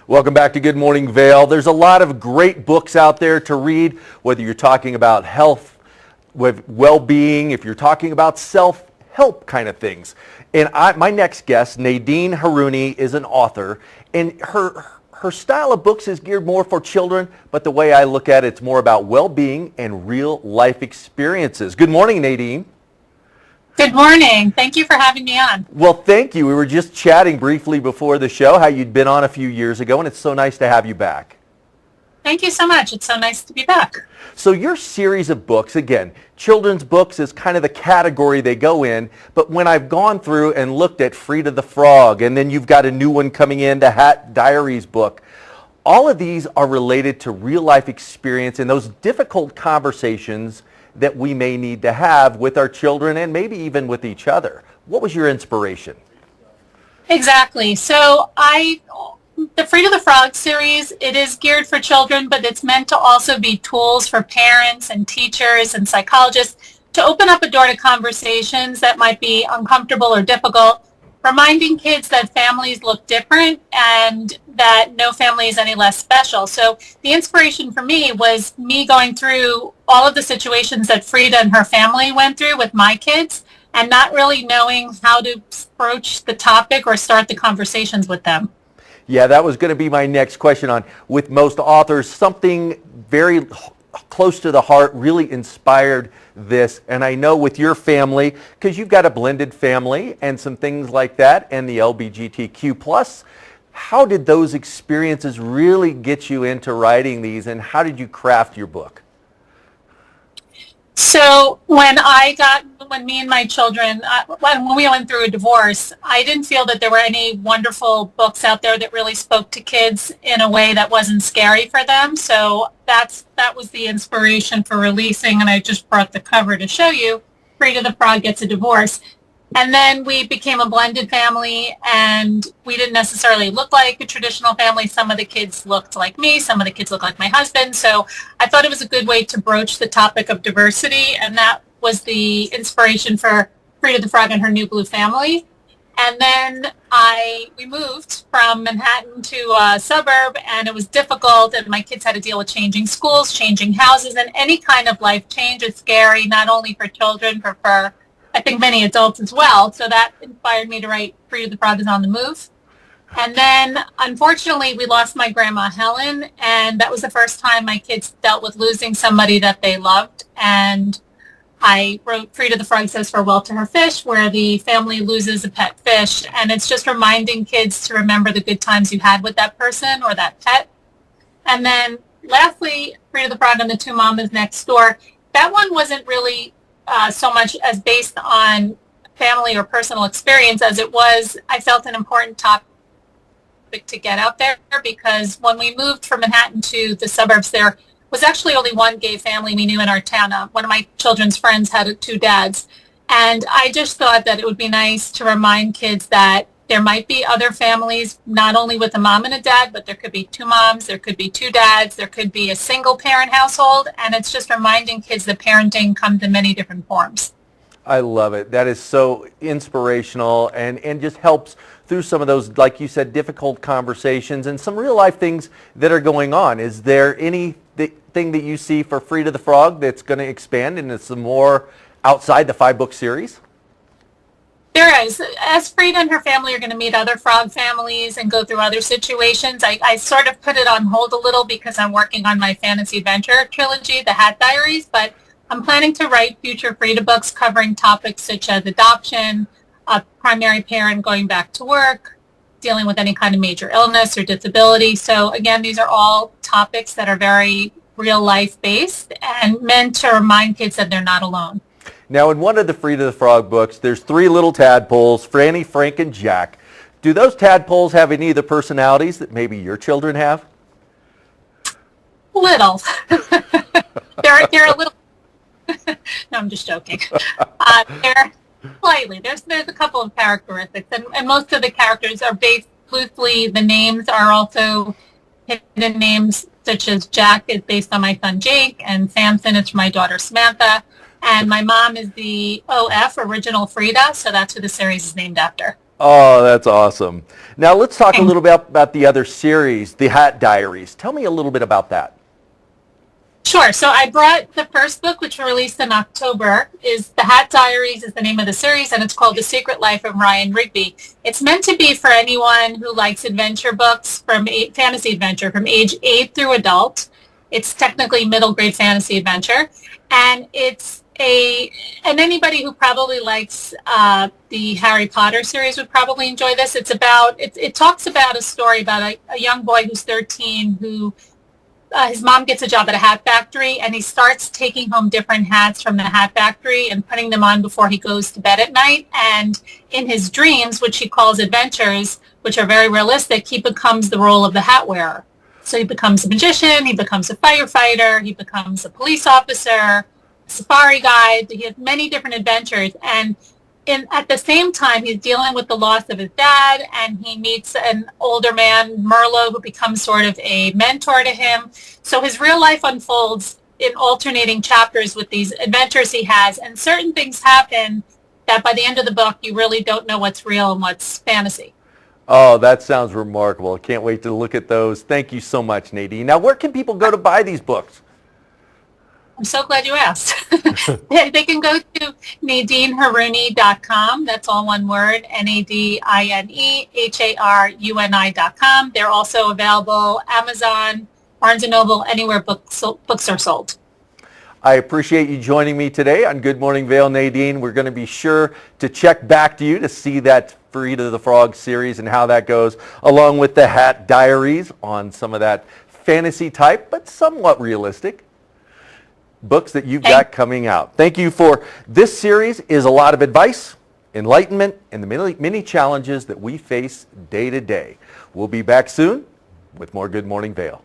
Welcome back to Good Morning Vail. There's a lot of great books out there to read, whether you're talking about health, with well-being, if you're talking about self-help kind of things. And my next guest, Nadine Haruni, is an author, and her style of books is geared more for children, but the way I look at it, it's more about well-being and real life experiences. Good morning, Nadine. Good morning. Thank you for having me on. Well, thank you. We were just chatting briefly before the show, how you'd been on a few years ago, and it's so nice to have you back. Thank you so much. It's so nice to be back. So your series of books, again, children's books is kind of the category they go in, but when I've gone through and looked at Frida the Frog, and then you've got a new one coming in, the Hat Diaries book, all of these are related to real life experience and those difficult conversations that we may need to have with our children and maybe even with each other. What was your inspiration? Exactly. So the Frida the Frog series, it is geared for children, but it's meant to also be tools for parents and teachers and psychologists to open up a door to conversations that might be uncomfortable or difficult, reminding kids that families look different and that no family is any less special. So the inspiration for me was me going through all of the situations that Frida and her family went through with my kids and not really knowing how to approach the topic or start the conversations with them. Yeah, that was going to be my next question on, with most authors, something very close to the heart really inspired this. And I know with your family, because you've got a blended family and some things like that, and the LGBTQ+, how did those experiences really get you into writing these, and how did you craft your book? So when me and my children, when we went through a divorce, I didn't feel that there were any wonderful books out there that really spoke to kids in a way that wasn't scary for them. So that was the inspiration for releasing, and I just brought the cover to show you, Frida the Frog Gets a Divorce. And then we became a blended family, and we didn't necessarily look like a traditional family. Some of the kids looked like me. Some of the kids looked like my husband. So I thought it was a good way to broach the topic of diversity, and that was the inspiration for Frida the Frog and her new blue family. And then we moved from Manhattan to a suburb, and it was difficult, and my kids had to deal with changing schools, changing houses, and any kind of life change is scary, not only for children, but for I think many adults as well. So that inspired me to write Frida the Frog is on the Move. And then, unfortunately, we lost my grandma, Helen, and that was the first time my kids dealt with losing somebody that they loved. And I wrote Frida the Frog Says Farewell to Her Fish, where the family loses a pet fish. And it's just reminding kids to remember the good times you had with that person or that pet. And then, lastly, Frida the Frog and the Two Mamas Next Door. That one wasn't really so much as based on family or personal experience as it was, I felt, an important topic to get out there, because when we moved from Manhattan to the suburbs, there was actually only one gay family we knew in our town. One of my children's friends had two dads. And I just thought that it would be nice to remind kids that there might be other families, not only with a mom and a dad, but there could be two moms, there could be two dads, there could be a single parent household, and it's just reminding kids that parenting comes in many different forms. I love it. That is so inspirational and just helps through some of those, like you said, difficult conversations and some real life things that are going on. Is there anything that you see for Frida the Frog that's going to expand into some more outside the 5-book series? There is. As Frida and her family are going to meet other frog families and go through other situations, I sort of put it on hold a little because I'm working on my fantasy adventure trilogy, the Hat Diaries, but I'm planning to write future Frida books covering topics such as adoption, a primary parent going back to work, dealing with any kind of major illness or disability. So again, these are all topics that are very real life based and meant to remind kids that they're not alone. Now, in one of the Frida the Frog books, there's 3 little tadpoles, Franny, Frank, and Jack. Do those tadpoles have any of the personalities that maybe your children have? Little. They're a little. No, I'm just joking. They're slightly. There's a couple of characteristics, and most of the characters are based loosely. The names are also hidden names, such as Jack is based on my son Jake, and Samson is from my daughter Samantha. And my mom is the OF, original Frida, so that's who the series is named after. Oh, that's awesome. Now let's talk a little bit about the other series, the Hat Diaries. Tell me a little bit about that. Sure. So I brought the first book, which was released in October, is The Hat Diaries is the name of the series, and it's called The Secret Life of Ryan Rigby. It's meant to be for anyone who likes adventure books fantasy adventure from age 8 through adult. It's technically middle grade fantasy adventure, and and anybody who probably likes the Harry Potter series would probably enjoy this. It talks about a story about a young boy who's 13 who his mom gets a job at a hat factory, and he starts taking home different hats from the hat factory and putting them on before he goes to bed at night. And in his dreams, which he calls adventures, which are very realistic, he becomes the role of the hat wearer. So he becomes a magician, he becomes a firefighter, he becomes a police officer, a safari guide. He has many different adventures. And at the same time, he's dealing with the loss of his dad, and he meets an older man, Merlot, who becomes sort of a mentor to him. So his real life unfolds in alternating chapters with these adventures he has, and certain things happen that by the end of the book, you really don't know what's real and what's fantasy. Oh, that sounds remarkable. I can't wait to look at those. Thank you so much, Nadine. Now, where can people go to buy these books? I'm so glad you asked. They can go to NadineHaruni.com. That's all one word, NadineHaruni.com. They're also available Amazon, Barnes & Noble, anywhere books are sold. I appreciate you joining me today on Good Morning Vail, Nadine. We're going to be sure to check back to you to see that Frida the Frog series and how that goes, along with the Hat Diaries on some of that fantasy type, but somewhat realistic books that you've got coming out. Thank you for this series. Is a lot of advice, enlightenment, and the many challenges that we face day to day. We'll be back soon with more Good Morning Vail.